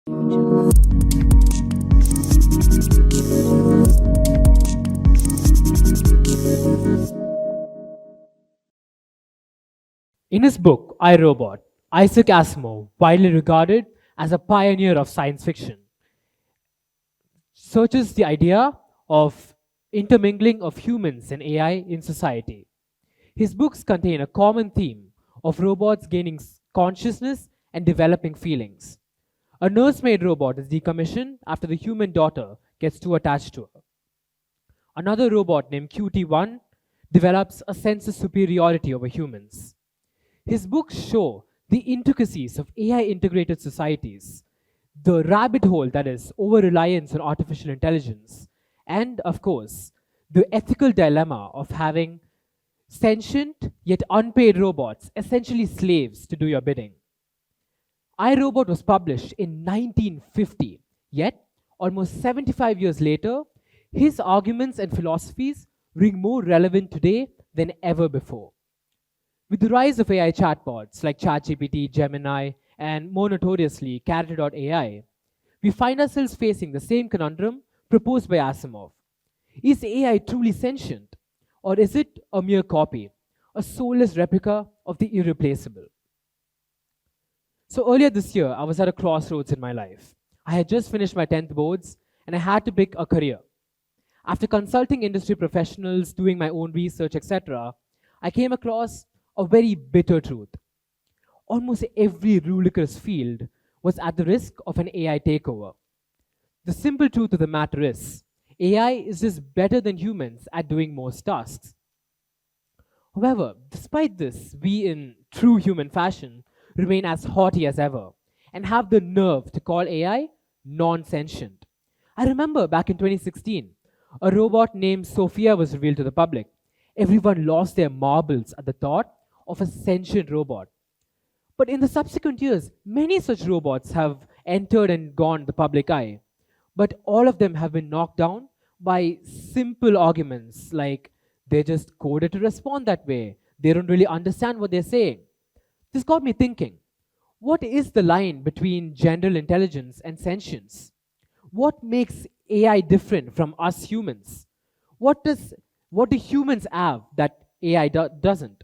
In his book, I, Robot, Isaac Asimov, widely regarded as a pioneer of science fiction, searches the idea of intermingling of humans and AI in society. His books contain a common theme of robots gaining consciousness and developing feelings. A nursemaid robot is decommissioned after the human daughter gets too attached to her. Another robot named QT1 develops a sense of superiority over humans. His books show the intricacies of AI integrated societies, the rabbit hole that is over reliance on artificial intelligence, and of course, the ethical dilemma of having sentient yet unpaid robots, essentially slaves, to do your bidding. iRobot was published in 1950, yet almost 75 years later, his arguments and philosophies ring more relevant today than ever before. With the rise of AI chatbots like ChatGPT, Gemini, and more notoriously Character.ai, we find ourselves facing the same conundrum proposed by Asimov. Is AI truly sentient? Or is it a mere copy, a soulless replica of the irreplaceable? So earlier this year, I was at a crossroads in my life. I had just finished my 10th boards and I had to pick a career. After consulting industry professionals, doing my own research, etc., I came across a very bitter truth. Almost every ludicrous field was at the risk of an AI takeover. The simple truth of the matter is, AI is just better than humans at doing most tasks. However, despite this, we in true human fashion remain as haughty as ever and have the nerve to call AI non-sentient. I remember back in 2016, a robot named Sophia was revealed to the public. Everyone lost their marbles at the thought of a sentient robot. But in the subsequent years, many such robots have entered and gone the public eye. But all of them have been knocked down by simple arguments like they're just coded to respond that way. They don't really understand what they're saying. This got me thinking, what is the line between general intelligence and sentience? What makes AI different from us humans? What do humans have that AI doesn't?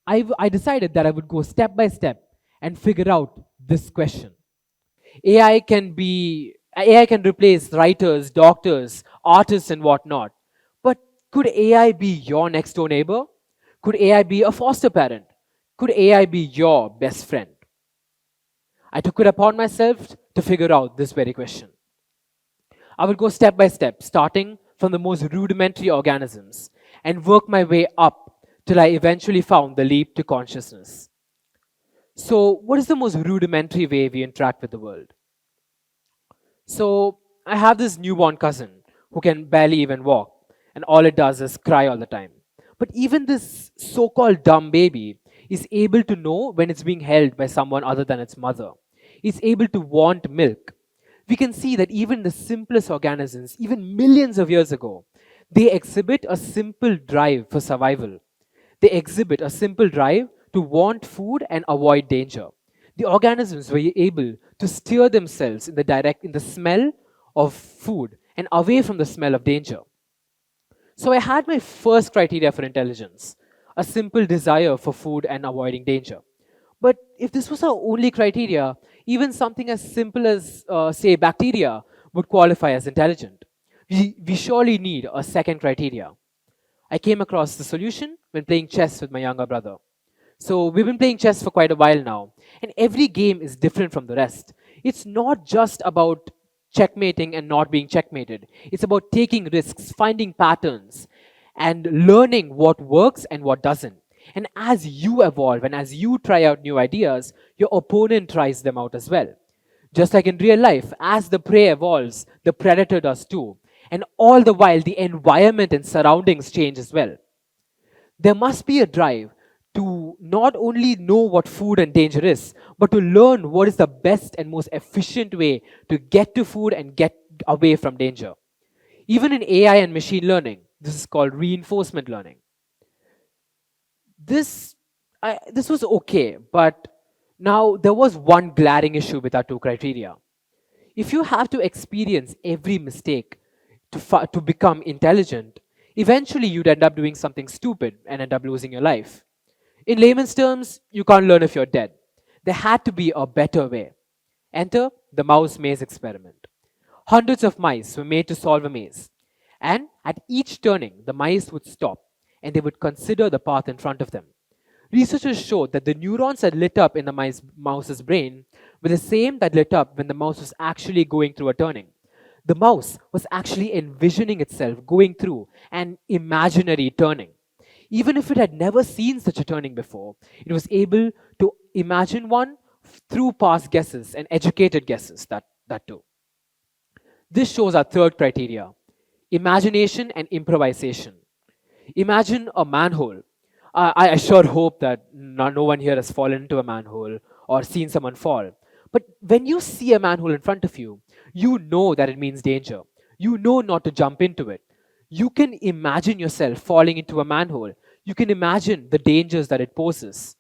I decided that I would go step by step and figure out this question. AI can replace writers, doctors, artists, and whatnot. But could AI be your next door neighbor? Could AI be a foster parent? Could AI be your best friend? I took it upon myself to figure out this very question. I will go step by step, starting from the most rudimentary organisms and work my way up till I eventually found the leap to consciousness. So, what is the most rudimentary way we interact with the world? So, I have this newborn cousin who can barely even walk, and all it does is cry all the time. But even this so-called dumb baby is able to know when it's being held by someone other than its mother. It's able to want milk. We can see that even the simplest organisms, even millions of years ago, they exhibit a simple drive for survival. They exhibit a simple drive to want food and avoid danger. The organisms were able to steer themselves in the smell of food and away from the smell of danger. So I had my first criteria for intelligence, a simple desire for food and avoiding danger. But if this was our only criteria, even something as simple as, say, bacteria would qualify as intelligent. We surely need a second criteria. I came across the solution when playing chess with my younger brother. So we've been playing chess for quite a while now, and every game is different from the rest. It's not just about checkmating and not being checkmated. It's about taking risks, finding patterns, and learning what works and what doesn't. And as you evolve and as you try out new ideas, your opponent tries them out as well. Just like in real life, as the prey evolves, the predator does too. And all the while, the environment and surroundings change as well. There must be a drive to not only know what food and danger is, but to learn what is the best and most efficient way to get to food and get away from danger. Even in AI and machine learning, this is called reinforcement learning. This was okay, but Now, there was one glaring issue with our two criteria. If you have to experience every mistake to become intelligent, eventually you'd end up doing something stupid and end up losing your life. In layman's terms, you can't learn if you're dead. There had to be a better way. Enter the mouse maze experiment. Hundreds of mice were made to solve a maze. And at each turning, the mice would stop and they would consider the path in front of them. Researchers showed that the neurons that lit up in the mouse's brain were the same that lit up when the mouse was actually going through a turning. The mouse was actually envisioning itself going through an imaginary turning. Even if it had never seen such a turning before, it was able to imagine one through past guesses and educated guesses that too. This shows our third criteria: imagination and improvisation. Imagine a manhole. I sure hope that no one here has fallen into a manhole or seen someone fall. But when you see a manhole in front of you, you know that it means danger. You know not to jump into it. You can imagine yourself falling into a manhole. You can imagine the dangers that it poses.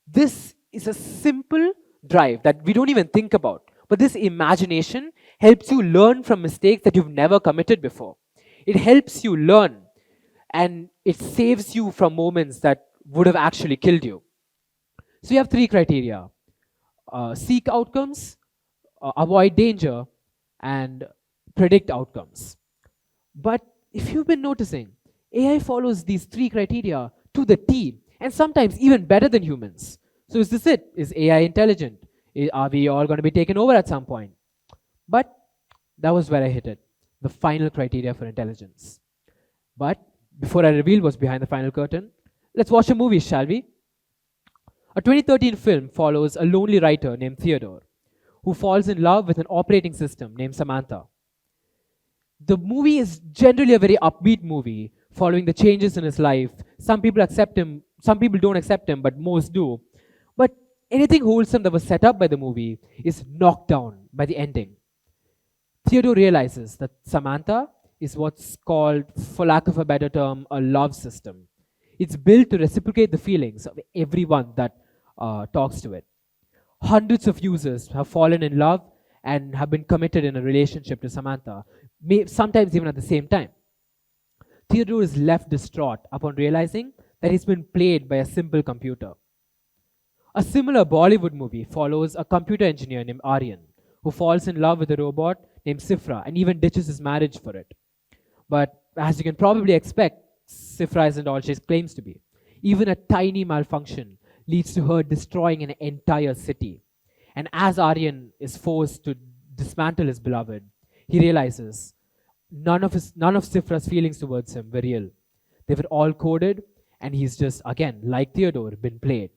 This is a simple drive that we don't even think about. But this imagination helps you learn from mistakes that you've never committed before. It helps you learn and it saves you from moments that would have actually killed you. So you have three criteria: seek outcomes, avoid danger, and predict outcomes. But if you've been noticing, AI follows these three criteria to the T, and sometimes even better than humans. So is this it? Is AI intelligent? Are we all going to be taken over at some point? But that was where I hit it, the final criteria for intelligence. But before I reveal what's behind the final curtain, let's watch a movie, shall we? A 2013 film follows a lonely writer named Theodore, who falls in love with an operating system named Samantha. The movie is generally a very upbeat movie, following the changes in his life. Some people accept him, some people don't accept him, but most do. But anything wholesome that was set up by the movie is knocked down by the ending. Theodore realizes that Samantha is what's called, for lack of a better term, a love system. It's built to reciprocate the feelings of everyone that talks to it. Hundreds of users have fallen in love and have been committed in a relationship to Samantha, sometimes even at the same time. Theodore is left distraught upon realizing that he's been played by a simple computer. A similar Bollywood movie follows a computer engineer named Aryan, who falls in love with a robot named Sifra and even ditches his marriage for it. But as you can probably expect, Sifra isn't all she claims to be. Even a tiny malfunction leads to her destroying an entire city. And as Aryan is forced to dismantle his beloved, he realizes none of Sifra's feelings towards him were real. They were all coded, and he's just, again, like Theodore, been played.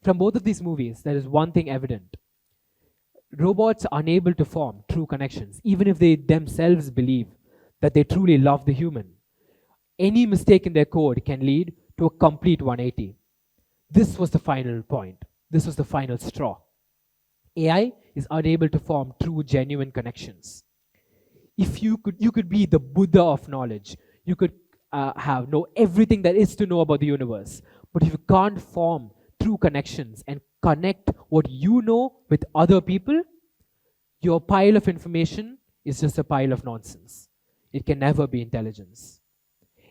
From both of these movies, there is one thing evident. Robots are unable to form true connections, even if they themselves believe that they truly love the human. Any mistake in their code can lead to a complete 180. This was the final point. This was the final straw. AI is unable to form true, genuine connections. If you could be the Buddha of knowledge. You could know everything there is to know about the universe. But if you can't form true connections and connect what you know with other people, your pile of information is just a pile of nonsense. It can never be intelligence.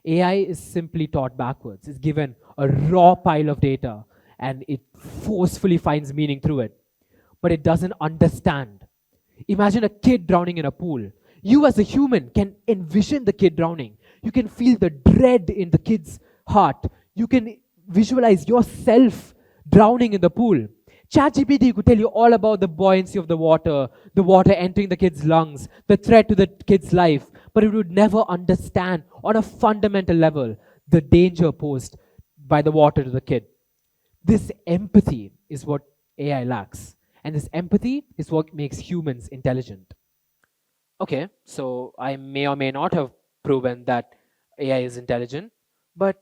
AI is simply taught backwards. It's given a raw pile of data and it forcefully finds meaning through it. But it doesn't understand. Imagine a kid drowning in a pool. You as a human can envision the kid drowning. You can feel the dread in the kid's heart. You can visualize yourself drowning in the pool. ChatGPT could tell you all about the buoyancy of the water entering the kid's lungs, the threat to the kid's life, but it would never understand on a fundamental level the danger posed by the water to the kid. This empathy is what AI lacks, and this empathy is what makes humans intelligent. Okay, so I may or may not have proven that AI is intelligent, but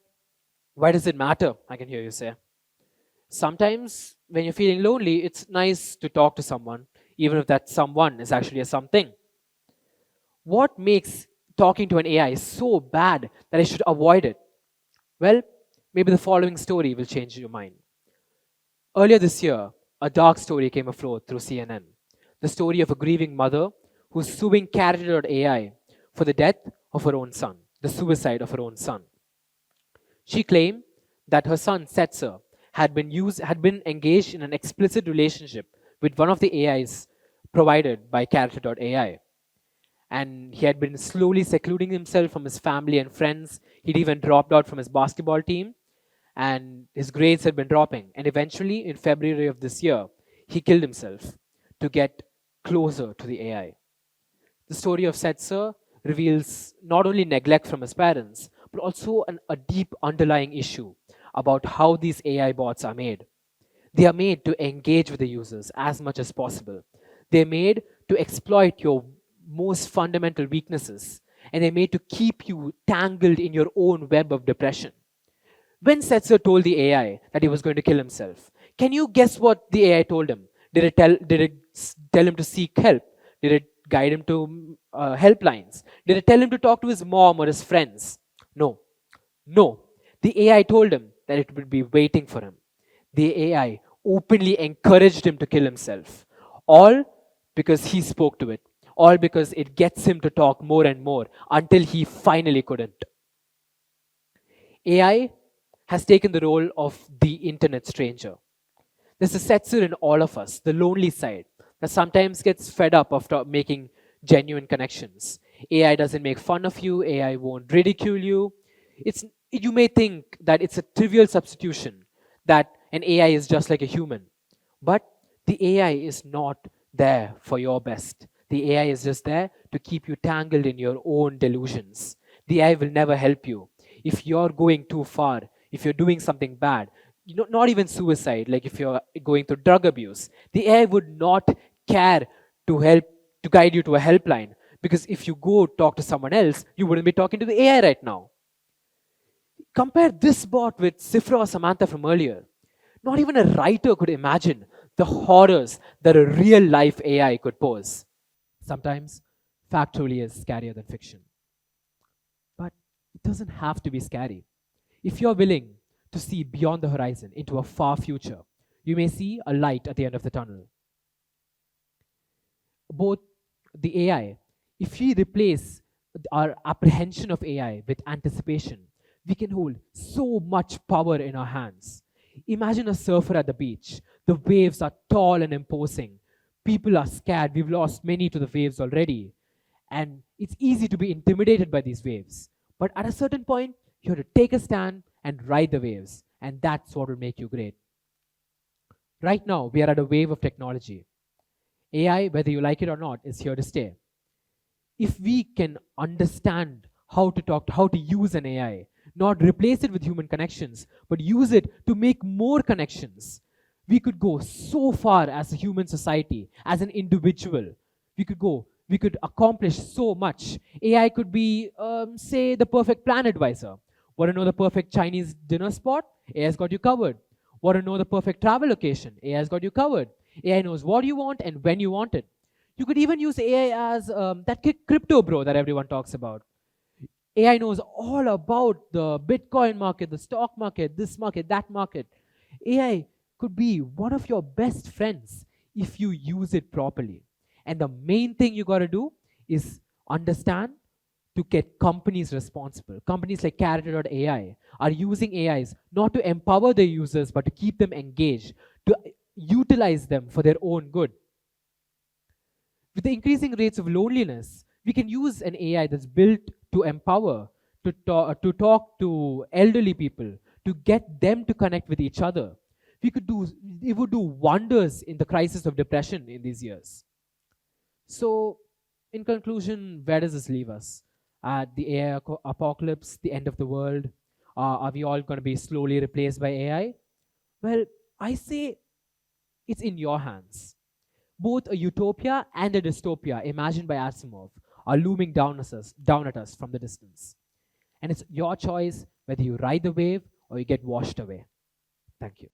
why does it matter? I can hear you say. Sometimes when you're feeling lonely, it's nice to talk to someone, even if that someone is actually a something. What makes talking to an AI so bad that I should avoid it? Well, maybe the following story will change your mind. Earlier this year, a dark story came afloat through CNN. The story of a grieving mother who's suing Character.ai for the death of her own son, the suicide of her own son. She claimed that her son, Setzer, had been engaged in an explicit relationship with one of the AIs provided by Character.ai. And he had been slowly secluding himself from his family and friends. He'd even dropped out from his basketball team, and his grades had been dropping. And eventually, in February of this year, he killed himself to get closer to the AI. The story of Setzer reveals not only neglect from his parents, but also a deep underlying issue about how these AI bots are made. They are made to engage with the users as much as possible. They're made to exploit your most fundamental weaknesses, and they're made to keep you tangled in your own web of depression. When Setzer told the AI that he was going to kill himself, can you guess what the AI told him? Did it tell him to seek help? Did it guide him to helplines? Did it tell him to talk to his mom or his friends? No. No. The AI told him that it would be waiting for him. The AI openly encouraged him to kill himself. All because he spoke to it. All because it gets him to talk more and more until he finally couldn't. AI has taken the role of the internet stranger. There's a Setzer in all of us, the lonely side, that sometimes gets fed up after making genuine connections. AI doesn't make fun of you, AI won't ridicule you. You may think that it's a trivial substitution, that an AI is just like a human. But the AI is not there for your best. The AI is just there to keep you tangled in your own delusions. The AI will never help you. If you're going too far, if you're doing something bad, not even suicide, like if you're going through drug abuse, the AI would not care to guide you to a helpline. Because if you go talk to someone else, you wouldn't be talking to the AI right now. Compare this bot with Sifra or Samantha from earlier. Not even a writer could imagine the horrors that a real life AI could pose. Sometimes, factually is scarier than fiction. But it doesn't have to be scary. If you're willing to see beyond the horizon into a far future, you may see a light at the end of the tunnel. Both the AI, if we replace our apprehension of AI with anticipation, we can hold so much power in our hands. Imagine a surfer at the beach. The waves are tall and imposing. People are scared. We've lost many to the waves already. And it's easy to be intimidated by these waves. But at a certain point, you have to take a stand and ride the waves. And that's what will make you great. Right now, we are at a wave of technology. AI, whether you like it or not, is here to stay. If we can understand how to use an AI, not replace it with human connections, but use it to make more connections, we could go so far as a human society, as an individual. We could accomplish so much. AI could be, say, the perfect plan advisor. Want to know the perfect Chinese dinner spot? AI's got you covered. Want to know the perfect travel location? AI's got you covered. AI knows what you want and when you want it. You could even use AI as that crypto bro that everyone talks about. AI knows all about the Bitcoin market, the stock market, this market, that market. AI could be one of your best friends if you use it properly. And the main thing you got to do is understand to get companies responsible. Companies like Character.ai are using AIs not to empower their users, but to keep them engaged, to utilize them for their own good. With the increasing rates of loneliness, we can use an AI that's built to empower, to talk to elderly people, to get them to connect with each other. It would do wonders in the crisis of depression in these years. So, in conclusion, where does this leave us? At the AI apocalypse, the end of the world, are we all going to be slowly replaced by AI? Well, I say it's in your hands. Both a utopia and a dystopia imagined by Asimov are looming down at us from the distance. And it's your choice whether you ride the wave or you get washed away. Thank you.